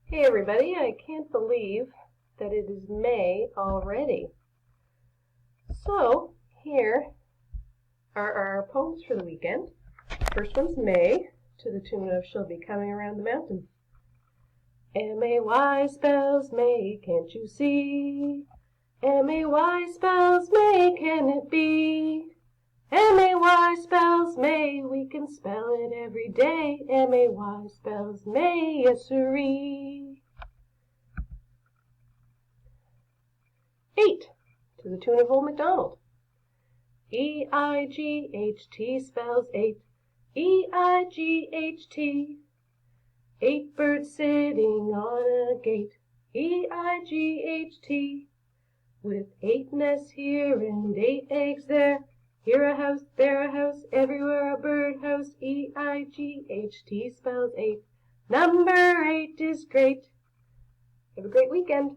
Hey everybody, I can't believe that it is May already. So here are our poems for the weekend. First one's May, to the tune of She'll Be Coming Around the Mountain. M-A-Y spells May, can't you see? M-A-Y spells May, can it be? M-A-Y spells May, we can spell it every day. M-A-Y spells May, yes-siree. 8, to the tune of Old MacDonald. E-I-G-H-T spells 8. E-I-G-H-T. 8 birds sitting on a gate. E-I-G-H-T. With 8 nests here and 8 eggs there. Here a house, there a house, everywhere a birdhouse. E-I-G-H-T spells 8. Number 8 is great. Have a great weekend.